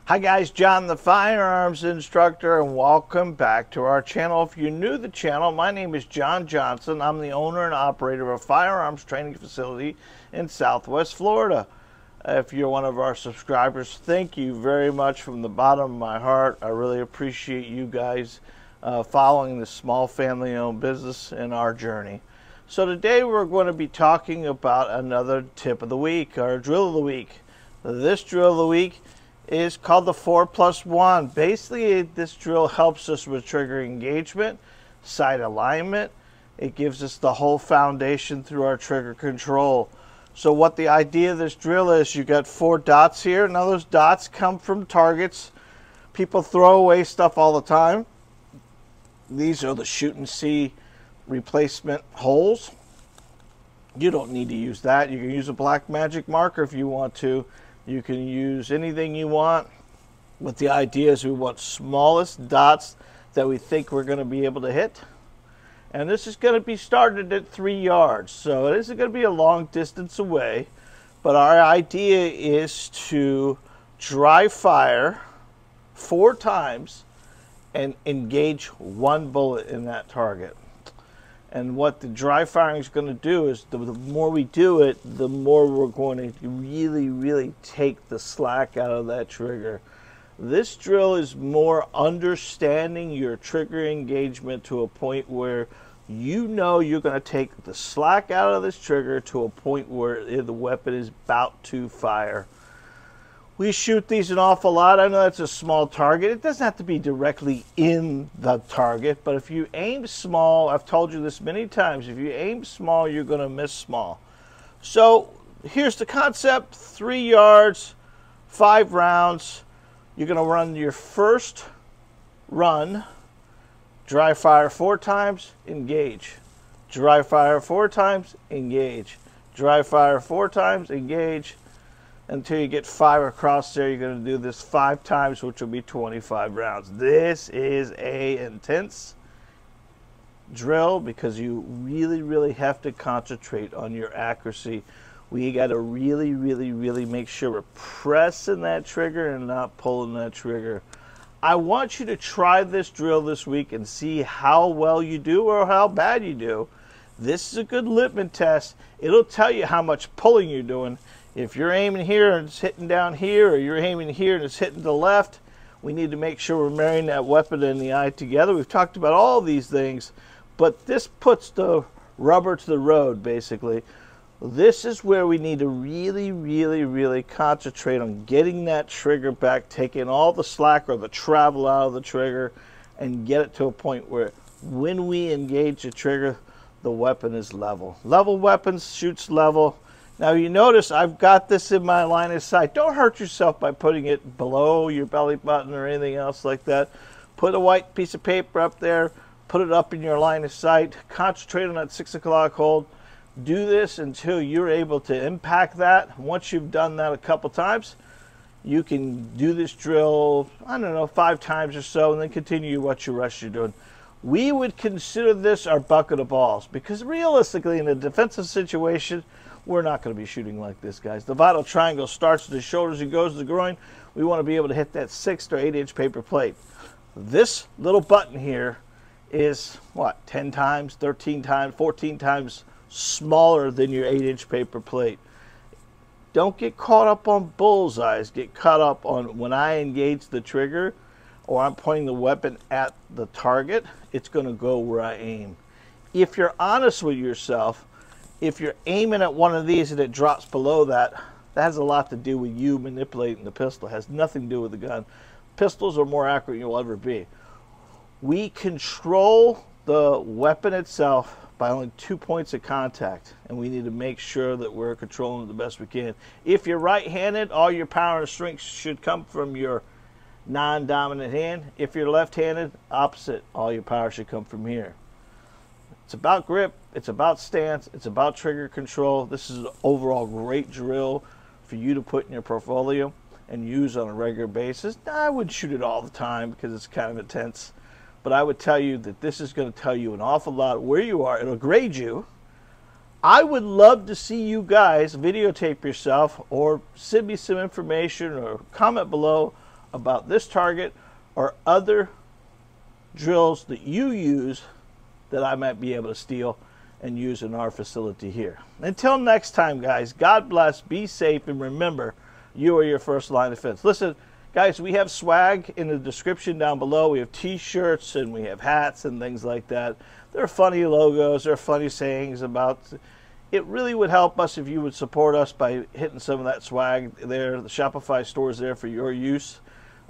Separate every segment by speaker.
Speaker 1: Hi guys, John the Firearms Instructor, and welcome back to our channel. If you're new to the channel, my name is John Johnson. I'm the owner and operator of a firearms training facility in Southwest Florida. If you're one of our subscribers, thank you very much from the bottom of my heart. I really appreciate you guys following this small family-owned business in our journey. So today we're going to be talking about another tip of the week, or drill of the week. This drill of the week is called the 4+1. Basically, this drill helps us with trigger engagement, sight alignment. It gives us the whole foundation through our trigger control. So what the idea of this drill is, you got 4 dots here. Now those dots come from targets. People throw away stuff all the time. These are the shoot and see replacement holes. You don't need to use that. You can use a black magic marker if you want to. You can use anything you want, but the idea is we want smallest dots that we think we're going to be able to hit. And this is going to be started at 3 yards, so it isn't going to be a long distance away, but our idea is to dry fire 4 times and engage 1 bullet in that target. And what the dry firing is going to do is the more we do it, the more we're going to really take the slack out of that trigger. This drill is more understanding your trigger engagement to a point where you know you're going to take the slack out of this trigger to a point where the weapon is about to fire. We shoot these an awful lot. I know that's a small target. It doesn't have to be directly in the target, but if you aim small, I've told you this many times, if you aim small, you're going to miss small. So here's the concept: 3 yards, 5 rounds. You're going to run your first run, dry fire 4 times, engage. Dry fire 4 times, engage. Dry fire 4 times, engage. Until you get 5 across there. You're going to do this 5 times, which will be 25 rounds. This is a intense drill because you really have to concentrate on your accuracy. We got to really make sure we're pressing that trigger and not pulling that trigger. I want you to try this drill this week and see how well you do or how bad you do. This is a good Lipman test. It'll tell you how much pulling you're doing. If you're aiming here and it's hitting down here, or you're aiming here and it's hitting to the left, we need to make sure we're marrying that weapon and the eye together. We've talked about all these things, but this puts the rubber to the road, basically. This is where we need to really concentrate on getting that trigger back, taking all the slack or the travel out of the trigger, and get it to a point where when we engage the trigger, the weapon is level. Level weapons shoots level. Now you notice I've got this in my line of sight. Don't hurt yourself by putting it below your belly button or anything else like that. Put a white piece of paper up there, put it up in your line of sight, concentrate on that 6 o'clock hold. Do this until you're able to impact that. Once you've done that a couple times, you can do this drill, I don't know, 5 times or so, and then continue what your rest you're doing. We would consider this our bucket of balls, because realistically in a defensive situation, we're not going to be shooting like this, guys. The vital triangle starts at the shoulders and goes to the groin. We want to be able to hit that 6 or 8 inch paper plate. This little button here is, what, 10 times, 13 times, 14 times smaller than your 8 inch paper plate. Don't get caught up on bullseyes. Get caught up on when I engage the trigger or I'm pointing the weapon at the target, it's going to go where I aim. If you're honest with yourself, if you're aiming at one of these and it drops below that, that has a lot to do with you manipulating the pistol. It has nothing to do with the gun. Pistols are more accurate than you'll ever be. We control the weapon itself by only 2 points of contact, and we need to make sure that we're controlling it the best we can. If you're right-handed, all your power and strength should come from your non-dominant hand. If you're left-handed, opposite, all your power should come from here. It's about grip, it's about stance, it's about trigger control. This is an overall great drill for you to put in your portfolio and use on a regular basis. Now, I wouldn't shoot it all the time because it's kind of intense, but I would tell you that this is going to tell you an awful lot where you are. It'll grade you. I would love to see you guys videotape yourself or send me some information or comment below about this target or other drills that you use that I might be able to steal and use in our facility here. Until next time, guys, God bless, be safe, and remember, you are your first line of defense. Listen, guys, we have swag in the description down below. We have t-shirts and we have hats and things like that. There are funny logos, there are funny sayings about. It really would help us if you would support us by hitting some of that swag there. The Shopify store is there for your use.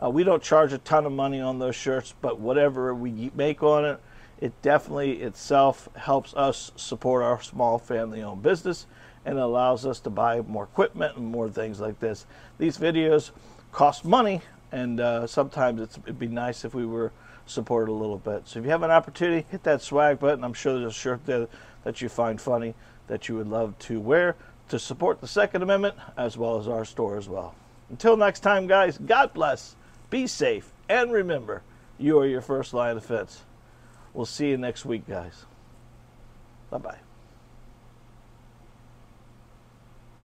Speaker 1: We don't charge a ton of money on those shirts, but whatever we make on it, it definitely itself helps us support our small family-owned business and allows us to buy more equipment and more things like this. These videos cost money, and sometimes it'd be nice if we were supported a little bit. So if you have an opportunity, hit that swag button. I'm sure there's a shirt there that you find funny that you would love to wear to support the Second Amendment as well as our store as well. Until next time, guys, God bless, be safe, and remember, you are your first line of defense. We'll see you next week, guys. Bye-bye.